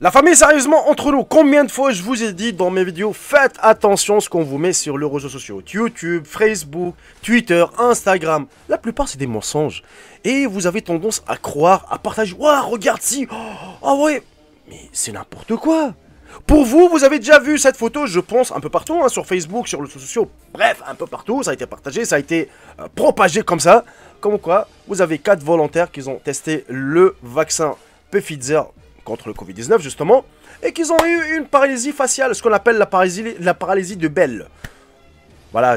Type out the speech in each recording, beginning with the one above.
La famille, sérieusement, entre nous, combien de fois je vous ai dit dans mes vidéos, faites attention à ce qu'on vous met sur les réseaux sociaux. YouTube, Facebook, Twitter, Instagram. La plupart, c'est des mensonges. Et vous avez tendance à croire, à partager. Ouah, regarde si. Ah ouais. Mais c'est n'importe quoi. Pour vous, vous avez déjà vu cette photo, je pense, un peu partout, hein, sur Facebook, sur les réseaux sociaux. Bref, un peu partout, ça a été partagé, ça a été propagé comme ça. Comme quoi, vous avez 4 volontaires qui ont testé le vaccin Pfizer contre le Covid-19 justement, et qu'ils ont eu une paralysie faciale, ce qu'on appelle la paralysie de Bell. Voilà,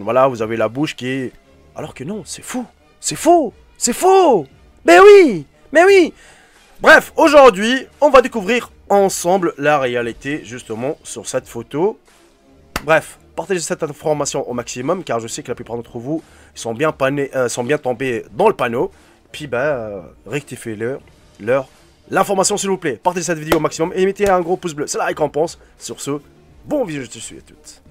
voilà, vous avez la bouche qui est... Alors que non, c'est faux, c'est faux, c'est faux. Mais oui, mais oui. Bref, aujourd'hui, on va découvrir ensemble la réalité justement sur cette photo. Bref, partagez cette information au maximum, car je sais que la plupart d'entre vous sont bien tombés dans le panneau. Puis rectifiez l'information s'il vous plaît. Partagez cette vidéo au maximum et mettez un gros pouce bleu, c'est la récompense. Sur ce, bon visionnage de suite à toutes.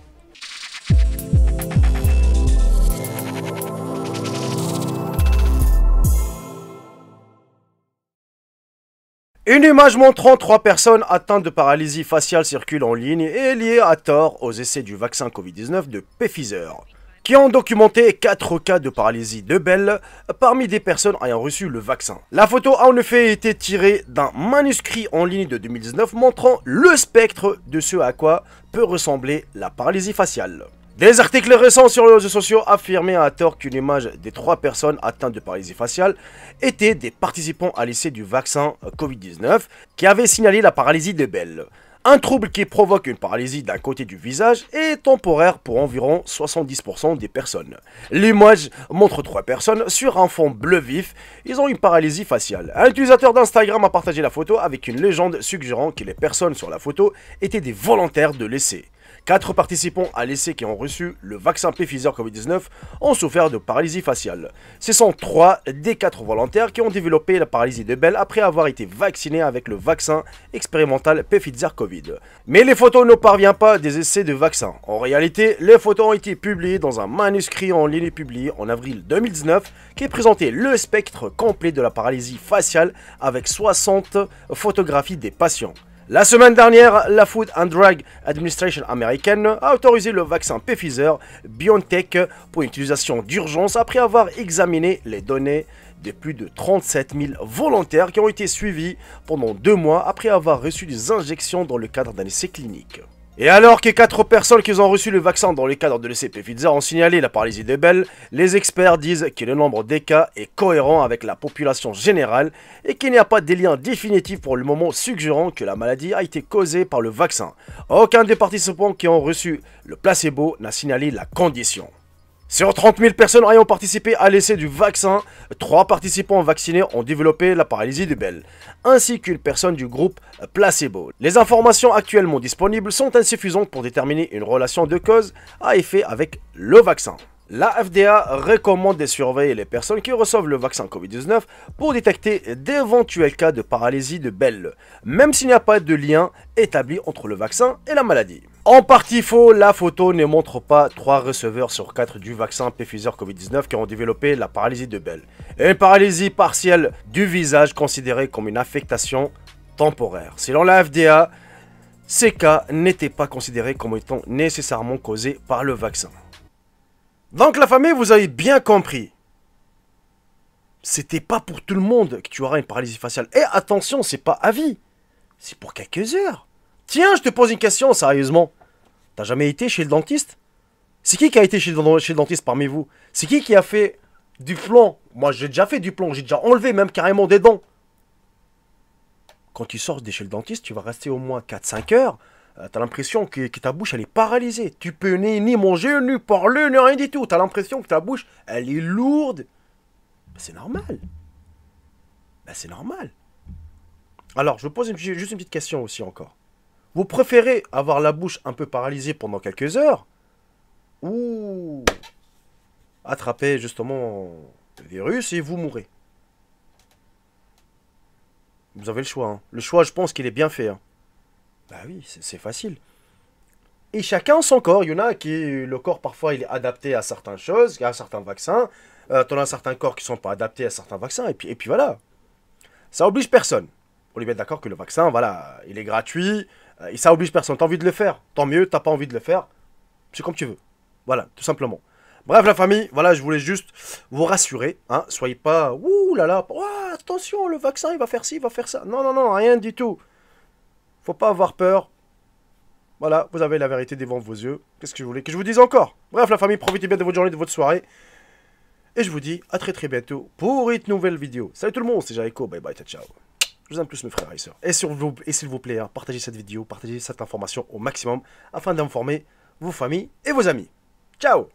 Une image montrant 3 personnes atteintes de paralysie faciale circule en ligne et est liée à tort aux essais du vaccin Covid-19 de Pfizer, qui ont documenté 4 cas de paralysie de Bell parmi des personnes ayant reçu le vaccin. La photo a en effet été tirée d'un manuscrit en ligne de 2019 montrant le spectre de ce à quoi peut ressembler la paralysie faciale. Des articles récents sur les réseaux sociaux affirmaient à tort qu'une image des 3 personnes atteintes de paralysie faciale étaient des participants à l'essai du vaccin Covid-19 qui avaient signalé la paralysie de Bell. Un trouble qui provoque une paralysie d'un côté du visage est temporaire pour environ 70% des personnes. L'image montre 3 personnes sur un fond bleu vif, ils ont une paralysie faciale. Un utilisateur d'Instagram a partagé la photo avec une légende suggérant que les personnes sur la photo étaient des volontaires de l'essai. 4 participants à l'essai qui ont reçu le vaccin Pfizer Covid-19 ont souffert de paralysie faciale. Ce sont 3 des 4 volontaires qui ont développé la paralysie de Bell après avoir été vaccinés avec le vaccin expérimental Pfizer Covid. Mais les photos ne parviennent pas des essais de vaccins. En réalité, les photos ont été publiées dans un manuscrit en ligne publié en avril 2019 qui présentait le spectre complet de la paralysie faciale avec 60 photographies des patients. La semaine dernière, la Food and Drug Administration américaine a autorisé le vaccin Pfizer BioNTech pour une utilisation d'urgence après avoir examiné les données de plus de 37 000 volontaires qui ont été suivis pendant 2 mois après avoir reçu des injections dans le cadre d'un essai clinique. Et alors que 4 personnes qui ont reçu le vaccin dans le cadre de l'essai Pfizer ont signalé la paralysie de Bell, les experts disent que le nombre des cas est cohérent avec la population générale et qu'il n'y a pas de lien définitif pour le moment suggérant que la maladie a été causée par le vaccin. Aucun des participants qui ont reçu le placebo n'a signalé la condition. Sur 30 000 personnes ayant participé à l'essai du vaccin, 3 participants vaccinés ont développé la paralysie de Bell, ainsi qu'une personne du groupe placebo. Les informations actuellement disponibles sont insuffisantes pour déterminer une relation de cause à effet avec le vaccin. La FDA recommande de surveiller les personnes qui reçoivent le vaccin Covid-19 pour détecter d'éventuels cas de paralysie de Bell, même s'il n'y a pas de lien établi entre le vaccin et la maladie. En partie faux, la photo ne montre pas 3 receveurs sur 4 du vaccin Pfizer Covid-19 qui ont développé la paralysie de Bell. Une paralysie partielle du visage considérée comme une affectation temporaire. Selon la FDA, ces cas n'étaient pas considérés comme étant nécessairement causés par le vaccin. Donc la famille, vous avez bien compris. C'était pas pour tout le monde que tu auras une paralysie faciale. Et attention, c'est pas à vie. C'est pour quelques heures. Tiens, je te pose une question, sérieusement. T'as jamais été chez le dentiste? C'est qui a été chez le dentiste parmi vous? C'est qui a fait du plomb? Moi, j'ai déjà fait du plomb. J'ai déjà enlevé même carrément des dents. Quand tu sors de chez le dentiste, tu vas rester au moins 4-5 heures. T'as l'impression que ta bouche, elle est paralysée. Tu peux ni manger, ni parler, ni rien du tout. T'as l'impression que ta bouche, elle est lourde. Ben, c'est normal. Ben, c'est normal. Alors, je vous pose juste une petite question aussi encore. Vous préférez avoir la bouche un peu paralysée pendant quelques heures ou attraper justement le virus et vous mourrez? Vous avez le choix. Hein. Le choix, je pense qu'il est bien fait. Hein. Bah oui, c'est facile. Et chacun son corps. Il y en a qui, le corps parfois, il est adapté à certaines choses, à certains vaccins. T'en as certains corps qui ne sont pas adaptés à certains vaccins. Et puis voilà. Ça oblige personne. On est bien d'accord que le vaccin, voilà, il est gratuit, et ça oblige personne. T'as envie de le faire, tant mieux, t'as pas envie de le faire, c'est comme tu veux. Voilà, tout simplement. Bref, la famille, voilà, je voulais juste vous rassurer, hein, soyez pas, ouh là là, ouah, attention, le vaccin, il va faire ci, il va faire ça. Non, non, non, rien du tout. Faut pas avoir peur. Voilà, vous avez la vérité devant vos yeux. Qu'est-ce que je voulais que je vous dise encore? Bref, la famille, profitez bien de votre journée, de votre soirée. Et je vous dis à très très bientôt pour une nouvelle vidéo. Salut tout le monde, c'est Jaiko, bye bye, ciao. Je vous aime plus mes frères et sœurs. Et s'il vous plaît, hein, partagez cette vidéo, partagez cette information au maximum afin d'informer vos familles et vos amis. Ciao!